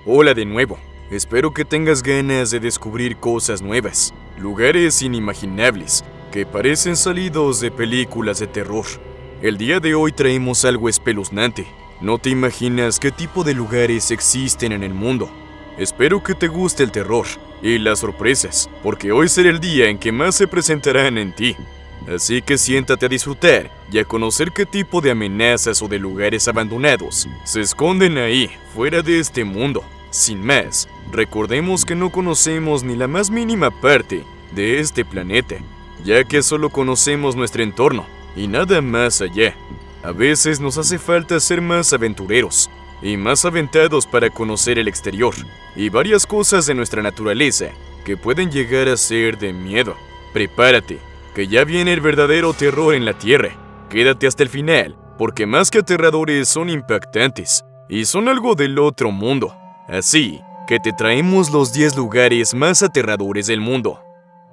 Hola de nuevo. Espero que tengas ganas de descubrir cosas nuevas, lugares inimaginables que parecen salidos de películas de terror. El día de hoy traemos algo espeluznante. No te imaginas qué tipo de lugares existen en el mundo. Espero que te guste el terror y las sorpresas, porque hoy será el día en que más se presentarán en ti. Así que siéntate a disfrutar y a conocer qué tipo de amenazas o de lugares abandonados se esconden ahí, fuera de este mundo. Sin más, recordemos que no conocemos ni la más mínima parte de este planeta, ya que solo conocemos nuestro entorno y nada más allá. A veces nos hace falta ser más aventureros y más aventados para conocer el exterior y varias cosas de nuestra naturaleza que pueden llegar a ser de miedo. Prepárate, que ya viene el verdadero terror en la Tierra. Quédate hasta el final, porque más que aterradores son impactantes y son algo del otro mundo. Así que te traemos los 10 lugares más aterradores del mundo.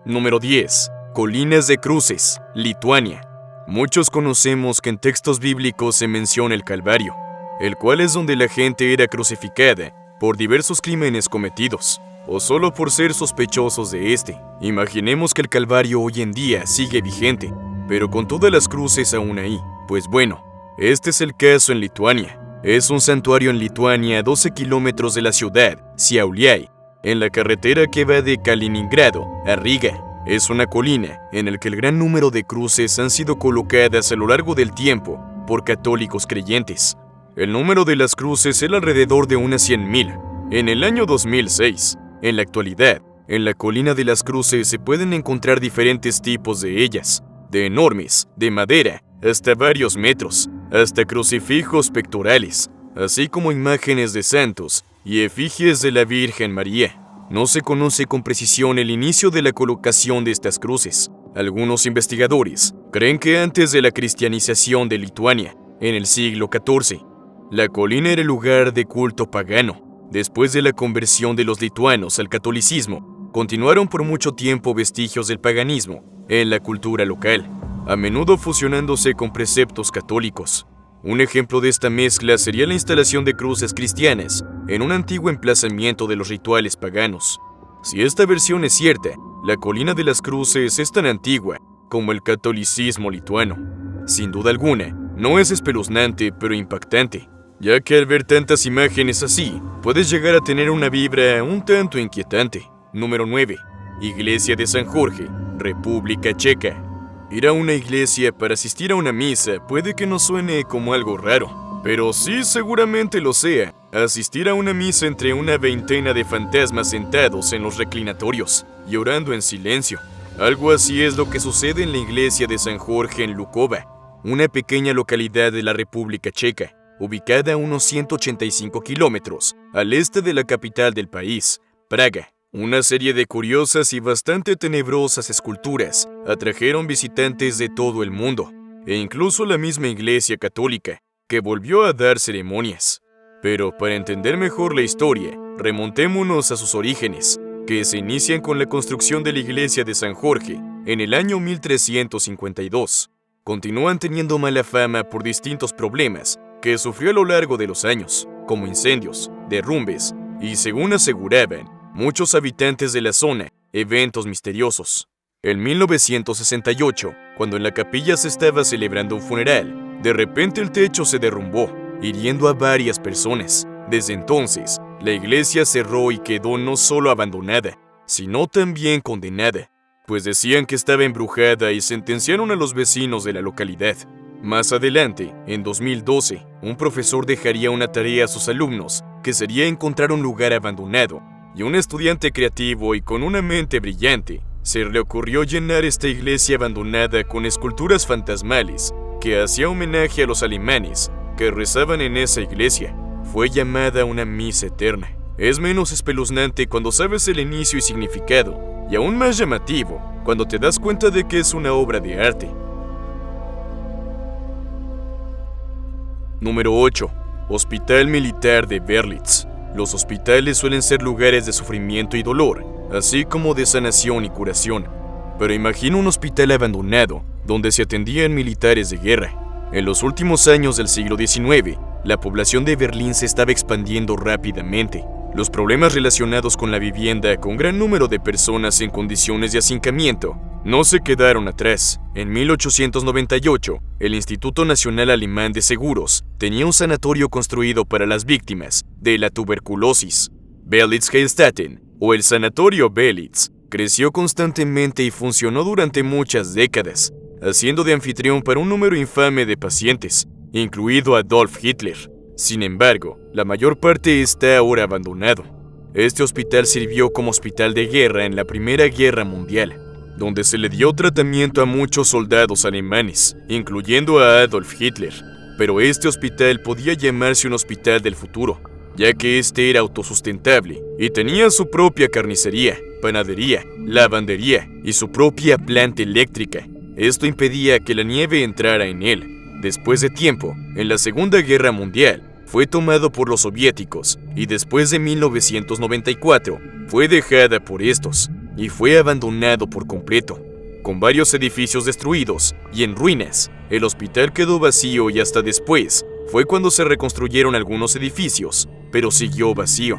Número 10. Colinas de Cruces, Lituania. Muchos conocemos que en textos bíblicos se menciona el Calvario, el cual es donde la gente era crucificada por diversos crímenes cometidos, o solo por ser sospechosos de este. Imaginemos que el Calvario hoy en día sigue vigente, pero con todas las cruces aún ahí. Pues bueno, este es el caso en Lituania. Es un santuario en Lituania a 12 kilómetros de la ciudad, Šiauliai, en la carretera que va de Kaliningrado a Riga. Es una colina en la que el gran número de cruces han sido colocadas a lo largo del tiempo por católicos creyentes. El número de las cruces es alrededor de unas 100,000. En el año 2006, en la actualidad, en la colina de las cruces se pueden encontrar diferentes tipos de ellas, de enormes, de madera, hasta varios metros, hasta crucifijos pectorales, así como imágenes de santos y efigies de la Virgen María. No se conoce con precisión el inicio de la colocación de estas cruces. Algunos investigadores creen que antes de la cristianización de Lituania, en el siglo XIV, la colina era el lugar de culto pagano. Después de la conversión de los lituanos al catolicismo, continuaron por mucho tiempo vestigios del paganismo en la cultura local, a menudo fusionándose con preceptos católicos. Un ejemplo de esta mezcla sería la instalación de cruces cristianas en un antiguo emplazamiento de los rituales paganos. Si esta versión es cierta, la colina de las cruces es tan antigua como el catolicismo lituano. Sin duda alguna, no es espeluznante, pero impactante, ya que al ver tantas imágenes así, puedes llegar a tener una vibra un tanto inquietante. Número 9. Iglesia de San Jorge, República Checa. Ir a una iglesia para asistir a una misa puede que no suene como algo raro, pero sí seguramente lo sea. Asistir a una misa entre una veintena de fantasmas sentados en los reclinatorios y orando en silencio. Algo así es lo que sucede en la iglesia de San Jorge en Lukova, una pequeña localidad de la República Checa, ubicada a unos 185 kilómetros al este de la capital del país, Praga. Una serie de curiosas y bastante tenebrosas esculturas atrajeron visitantes de todo el mundo, e incluso la misma Iglesia Católica, que volvió a dar ceremonias. Pero para entender mejor la historia, remontémonos a sus orígenes, que se inician con la construcción de la Iglesia de San Jorge en el año 1352. Continúan teniendo mala fama por distintos problemas que sufrió a lo largo de los años, como incendios, derrumbes y, según aseguraban muchos habitantes de la zona, eventos misteriosos. En 1968, cuando en la capilla se estaba celebrando un funeral, de repente el techo se derrumbó, hiriendo a varias personas. Desde entonces, la iglesia cerró y quedó no solo abandonada, sino también condenada, pues decían que estaba embrujada y sentenciaron a los vecinos de la localidad. Más adelante, en 2012, un profesor dejaría una tarea a sus alumnos, que sería encontrar un lugar abandonado, y un estudiante creativo y con una mente brillante se le ocurrió llenar esta iglesia abandonada con esculturas fantasmales que hacía homenaje a los alemanes que rezaban en esa iglesia. Fue llamada una misa eterna. Es menos espeluznante cuando sabes el inicio y significado, y aún más llamativo cuando te das cuenta de que es una obra de arte. Número 8. Hospital Militar de Berlitz. Los hospitales suelen ser lugares de sufrimiento y dolor, así como de sanación y curación. pero imagina un hospital abandonado donde se atendían militares de guerra. En los últimos años del siglo XIX, la población de Berlín se estaba expandiendo rápidamente. Los problemas relacionados con la vivienda, con gran número de personas en condiciones de hacinamiento, no se quedaron atrás. En 1898, el Instituto Nacional Alemán de Seguros tenía un sanatorio construido para las víctimas de la tuberculosis. Belitz-Heilstatten, o el Sanatorio Belitz, creció constantemente y funcionó durante muchas décadas, haciendo de anfitrión para un número infame de pacientes, incluido Adolf Hitler. Sin embargo, la mayor parte está ahora abandonado. Este hospital sirvió como hospital de guerra en la Primera Guerra Mundial, donde se le dio tratamiento a muchos soldados alemanes, incluyendo a Adolf Hitler. Pero este hospital podía llamarse un hospital del futuro, ya que este era autosustentable y tenía su propia carnicería, panadería, lavandería y su propia planta eléctrica. Esto impedía que la nieve entrara en él. Después de tiempo, en la Segunda Guerra Mundial, fue tomado por los soviéticos y después de 1994 fue dejada por estos y fue abandonado por completo. Con varios edificios destruidos y en ruinas, el hospital quedó vacío y hasta después fue cuando se reconstruyeron algunos edificios, pero siguió vacío.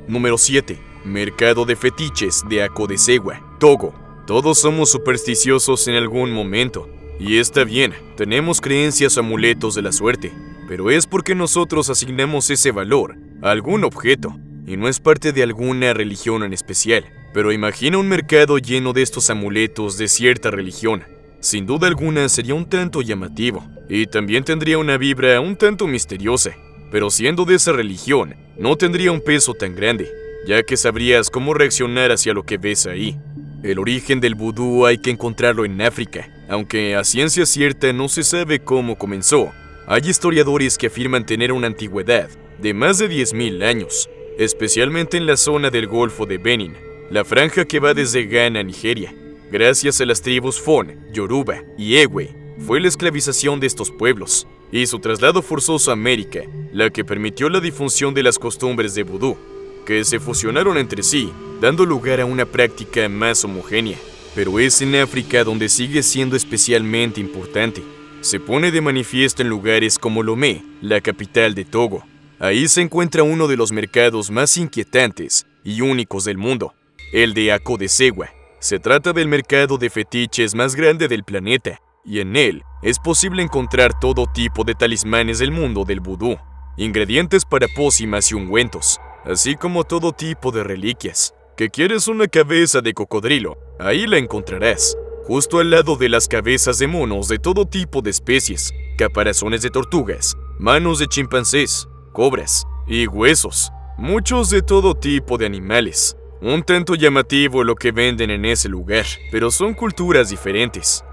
Número 7. Mercado de fetiches de Akodesegwa, Togo. Todos somos supersticiosos en algún momento. Y está bien, tenemos creencias o amuletos de la suerte, pero es porque nosotros asignamos ese valor a algún objeto, y no es parte de alguna religión en especial. Pero imagina un mercado lleno de estos amuletos de cierta religión. Sin duda alguna sería un tanto llamativo, y también tendría una vibra un tanto misteriosa, pero siendo de esa religión, no tendría un peso tan grande, ya que sabrías cómo reaccionar hacia lo que ves ahí. El origen del vudú hay que encontrarlo en África, aunque a ciencia cierta no se sabe cómo comenzó. Hay historiadores que afirman tener una antigüedad de más de 10.000 años, especialmente en la zona del Golfo de Benin, la franja que va desde Ghana a Nigeria. Gracias a las tribus Fon, Yoruba y Ewe, fue la esclavización de estos pueblos y su traslado forzoso a América la que permitió la difusión de las costumbres de vudú, que se fusionaron entre sí, dando lugar a una práctica más homogénea. Pero es en África donde sigue siendo especialmente importante. Se pone de manifiesto en lugares como Lomé, la capital de Togo. Ahí se encuentra uno de los mercados más inquietantes y únicos del mundo, el de Akodesegwa. Se trata del mercado de fetiches más grande del planeta, y en él es posible encontrar todo tipo de talismanes del mundo del vudú, ingredientes para pócimas y ungüentos, así como todo tipo de reliquias. ¿Que quieres una cabeza de cocodrilo? Ahí la encontrarás, justo al lado de las cabezas de monos de todo tipo de especies, caparazones de tortugas, manos de chimpancés, cobras y huesos, muchos de todo tipo de animales. Un tanto llamativo lo que venden en ese lugar, pero son culturas diferentes.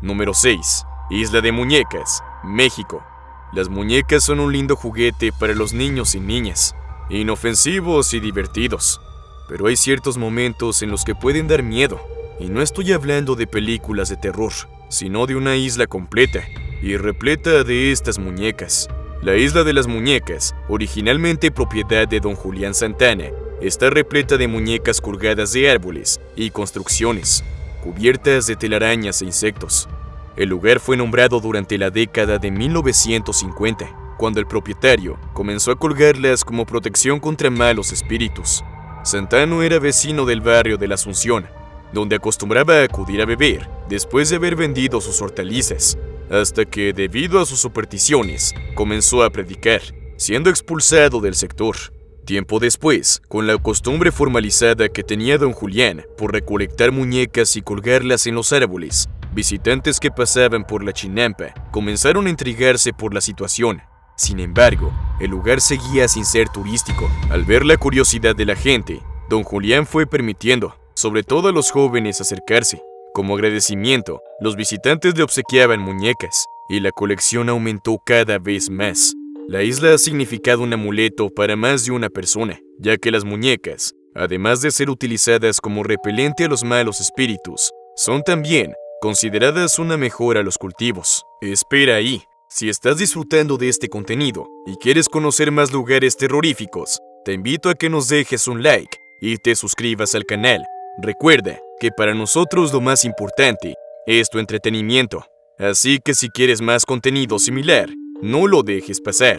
Número 6. Isla de Muñecas, México. Las muñecas son un lindo juguete para los niños y niñas, inofensivos y divertidos, pero hay ciertos momentos en los que pueden dar miedo, y no estoy hablando de películas de terror, sino de una isla completa y repleta de estas muñecas. La Isla de las Muñecas, originalmente propiedad de don Julián Santana, está repleta de muñecas colgadas de árboles y construcciones, cubiertas de telarañas e insectos. El lugar fue nombrado durante la década de 1950, cuando el propietario comenzó a colgarlas como protección contra malos espíritus. Santano era vecino del barrio de la Asunción, donde acostumbraba a acudir a beber después de haber vendido sus hortalizas, hasta que, debido a sus supersticiones, comenzó a predicar, siendo expulsado del sector. Tiempo después, con la costumbre formalizada que tenía don Julián por recolectar muñecas y colgarlas en los árboles, visitantes que pasaban por la chinampa comenzaron a intrigarse por la situación. Sin embargo, el lugar seguía sin ser turístico. Al ver la curiosidad de la gente, don Julián fue permitiendo, sobre todo a los jóvenes, acercarse. Como agradecimiento, los visitantes le obsequiaban muñecas, y la colección aumentó cada vez más. La isla ha significado un amuleto para más de una persona, ya que las muñecas, además de ser utilizadas como repelente a los malos espíritus, son también consideradas una mejora a los cultivos. Espera ahí. Si estás disfrutando de este contenido y quieres conocer más lugares terroríficos, te invito a que nos dejes un like y te suscribas al canal. Recuerda que para nosotros lo más importante es tu entretenimiento, así que si quieres más contenido similar, no lo dejes pasar.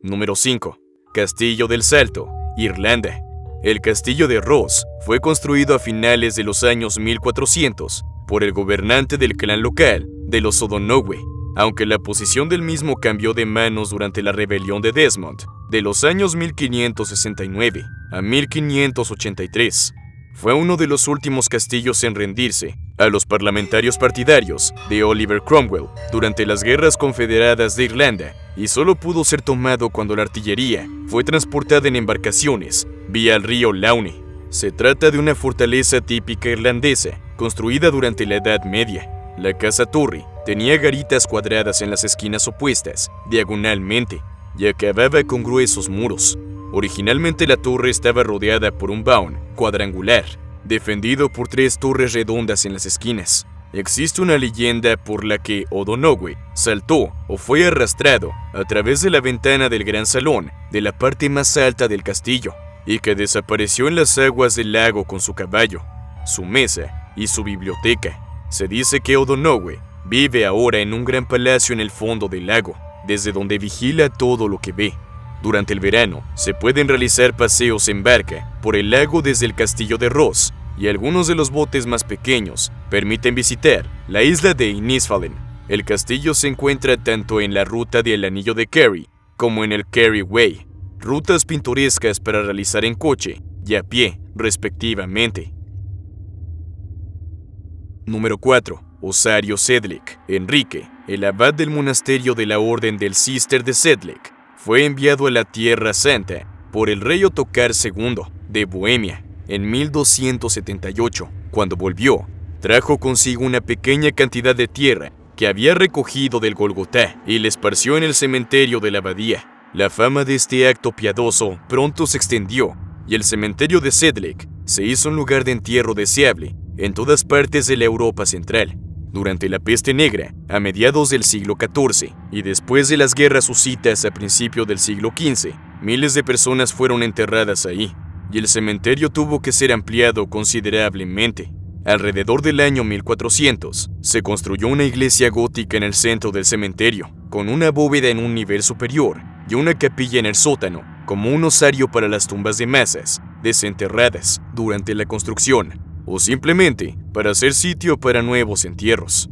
Número 5. Castillo del Salto, Irlanda. El castillo de Ross fue construido a finales de los años 1400 por el gobernante del clan local de los O'Donoghue, aunque la posición del mismo cambió de manos durante la rebelión de Desmond de los años 1569 a 1583. Fue uno de los últimos castillos en rendirse a los parlamentarios partidarios de Oliver Cromwell durante las guerras confederadas de Irlanda y solo pudo ser tomado cuando la artillería fue transportada en embarcaciones vía el río Laune. Se trata de una fortaleza típica irlandesa construida durante la Edad Media. La casa torre tenía garitas cuadradas en las esquinas opuestas, diagonalmente, y acababa con gruesos muros. Originalmente la torre estaba rodeada por un vaunt cuadrangular, defendido por 3 torres redondas en las esquinas. Existe una leyenda por la que O'Donoghue saltó o fue arrastrado a través de la ventana del gran salón de la parte más alta del castillo y que desapareció en las aguas del lago con su caballo, su mesa y su biblioteca. Se dice que O'Donoghue vive ahora en un gran palacio en el fondo del lago, desde donde vigila todo lo que ve. Durante el verano, se pueden realizar paseos en barca por el lago desde el castillo de Ross, y algunos de los botes más pequeños permiten visitar la isla de Innisfallen. El castillo se encuentra tanto en la ruta del Anillo de Kerry como en el Kerry Way, rutas pintorescas para realizar en coche y a pie, respectivamente. Número 4. Osario Sedlec. Enrique, el abad del monasterio de la Orden del Cister de Sedlec, fue enviado a la Tierra Santa por el rey Ottokar II de Bohemia en 1278. Cuando volvió, trajo consigo una pequeña cantidad de tierra que había recogido del Golgotá y la esparció en el cementerio de la abadía. La fama de este acto piadoso pronto se extendió y el cementerio de Sedlec se hizo un lugar de entierro deseable en todas partes de la Europa central. Durante la peste negra, a mediados del siglo XIV, y después de las guerras husitas a principios del siglo XV, miles de personas fueron enterradas ahí, y el cementerio tuvo que ser ampliado considerablemente. Alrededor del año 1400, se construyó una iglesia gótica en el centro del cementerio, con una bóveda en un nivel superior y una capilla en el sótano, como un osario para las tumbas de masas desenterradas durante la construcción, o simplemente para hacer sitio para nuevos entierros.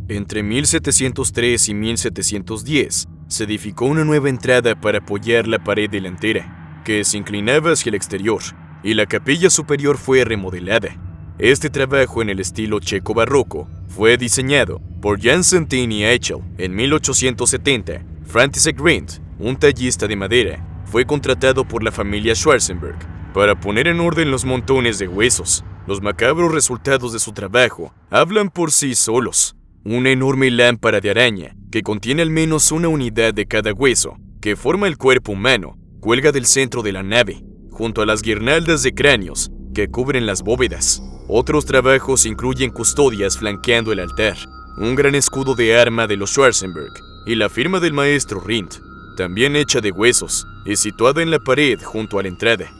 Entre 1703 y 1710 se edificó una nueva entrada para apoyar la pared delantera, que se inclinaba hacia el exterior, y la capilla superior fue remodelada. Este trabajo en el estilo checo barroco fue diseñado por Jan Santini Eichel en 1870. František Grint, un tallista de madera, fue contratado por la familia Schwarzenberg para poner en orden los montones de huesos. Los macabros resultados de su trabajo hablan por sí solos. Una enorme lámpara de araña, que contiene al menos una unidad de cada hueso, que forma el cuerpo humano, cuelga del centro de la nave, junto a las guirnaldas de cráneos que cubren las bóvedas. Otros trabajos incluyen custodias flanqueando el altar, un gran escudo de arma de los Schwarzenberg y la firma del maestro Rindt, también hecha de huesos y situada en la pared junto a la entrada.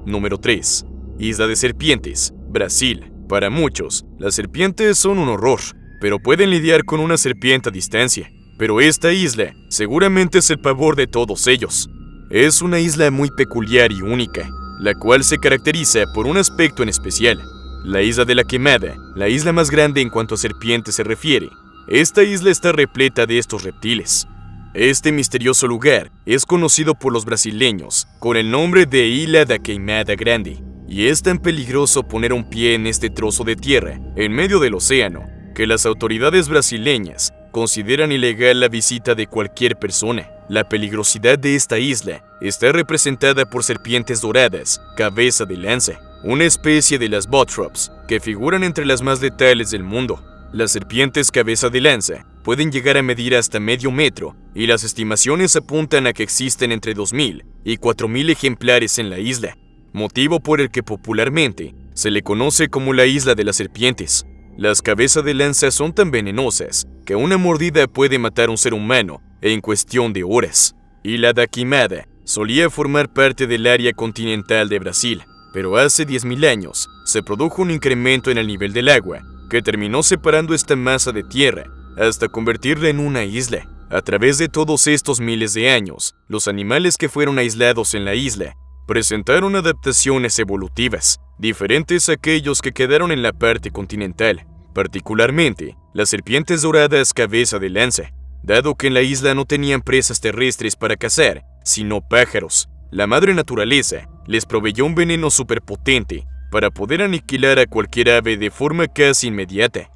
Número 3. Isla de Serpientes, Brasil. Para muchos, las serpientes son un horror, pero pueden lidiar con una serpiente a distancia. Pero esta isla seguramente es el pavor de todos ellos. Es una isla muy peculiar y única, la cual se caracteriza por un aspecto en especial. La isla de la Quemada, la isla más grande en cuanto a serpientes se refiere. Esta isla está repleta de estos reptiles. Este misterioso lugar es conocido por los brasileños con el nombre de Ilha da Queimada Grande, y es tan peligroso poner un pie en este trozo de tierra en medio del océano que las autoridades brasileñas consideran ilegal la visita de cualquier persona. La peligrosidad de esta isla está representada por serpientes doradas, cabeza de lanza, una especie de las botrops que figuran entre las más letales del mundo. Las serpientes cabeza de lanza pueden llegar a medir hasta medio metro y las estimaciones apuntan a que existen entre 2.000 y 4.000 ejemplares en la isla, motivo por el que popularmente Se le conoce como la isla de las serpientes. Las cabezas de lanza son tan venenosas que una mordida puede matar a un ser humano en cuestión de horas. Ilha da Queimada solía formar parte del área continental de Brasil, pero hace 10.000 años se produjo un incremento en el nivel del agua que terminó separando esta masa de tierra hasta convertirla en una isla. A través de todos estos miles de años, los animales que fueron aislados en la isla presentaron adaptaciones evolutivas, diferentes a aquellos que quedaron en la parte continental, particularmente las serpientes doradas cabeza de lanza, dado que en la isla no tenían presas terrestres para cazar, sino pájaros. La madre naturaleza les proveyó un veneno superpotente para poder aniquilar a cualquier ave de forma casi inmediata.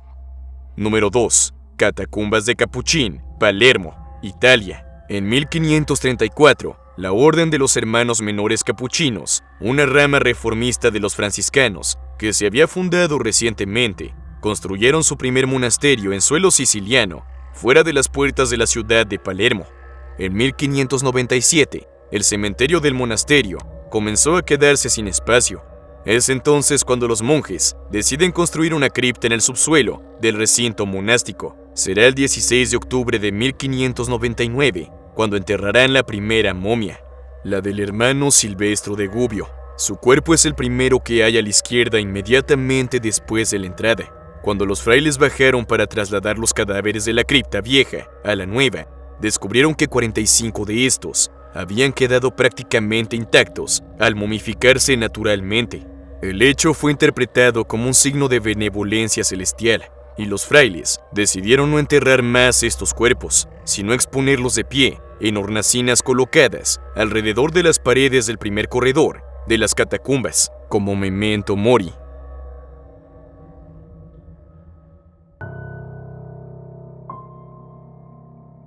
Número 2. Catacumbas de Capuchín, Palermo, Italia. En 1534, la Orden de los Hermanos Menores Capuchinos, una rama reformista de los franciscanos que se había fundado recientemente, construyeron su primer monasterio en suelo siciliano, fuera de las puertas de la ciudad de Palermo. En 1597, el cementerio del monasterio comenzó a quedarse sin espacio. Es entonces cuando los monjes deciden construir una cripta en el subsuelo del recinto monástico. Será el 16 de octubre de 1599 cuando enterrarán la primera momia, la del hermano Silvestro de Gubbio. Su cuerpo es el primero que hay a la izquierda inmediatamente después de la entrada. Cuando los frailes bajaron para trasladar los cadáveres de la cripta vieja a la nueva, descubrieron que 45 de estos habían quedado prácticamente intactos al momificarse naturalmente. El hecho fue interpretado como un signo de benevolencia celestial, y los frailes decidieron no enterrar más estos cuerpos, sino exponerlos de pie en hornacinas colocadas alrededor de las paredes del primer corredor de las catacumbas, como memento mori.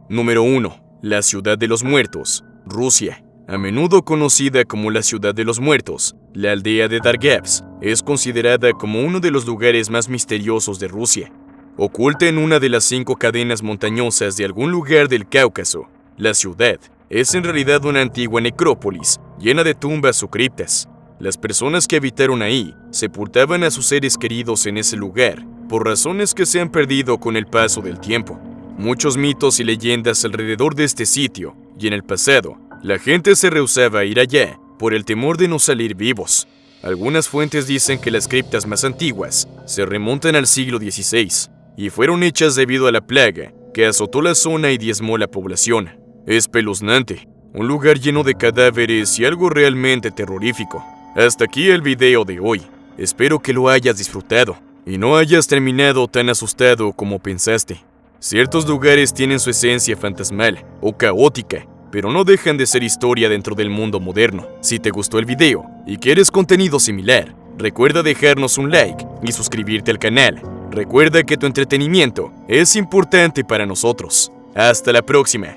Número 1. La Ciudad de los Muertos, Rusia. A menudo conocida como la Ciudad de los Muertos, la aldea de Dargavs es considerada como uno de los lugares más misteriosos de Rusia. Oculta en una de las 5 cadenas montañosas de algún lugar del Cáucaso, la ciudad es en realidad una antigua necrópolis llena de tumbas o criptas. Las personas que habitaron ahí sepultaban a sus seres queridos en ese lugar, por razones que se han perdido con el paso del tiempo. Muchos mitos y leyendas alrededor de este sitio, y en el pasado, la gente se rehusaba a ir allá por el temor de no salir vivos. Algunas fuentes dicen que las criptas más antiguas se remontan al siglo XVI y fueron hechas debido a la plaga que azotó la zona y diezmó la población. Es espeluznante, un lugar lleno de cadáveres y algo realmente terrorífico. Hasta aquí el video de hoy. Espero que lo hayas disfrutado y no hayas terminado tan asustado como pensaste. Ciertos lugares tienen su esencia fantasmal o caótica, pero no dejan de ser historia dentro del mundo moderno. Si te gustó el video y quieres contenido similar, recuerda dejarnos un like y suscribirte al canal. Recuerda que tu entretenimiento es importante para nosotros. Hasta la próxima.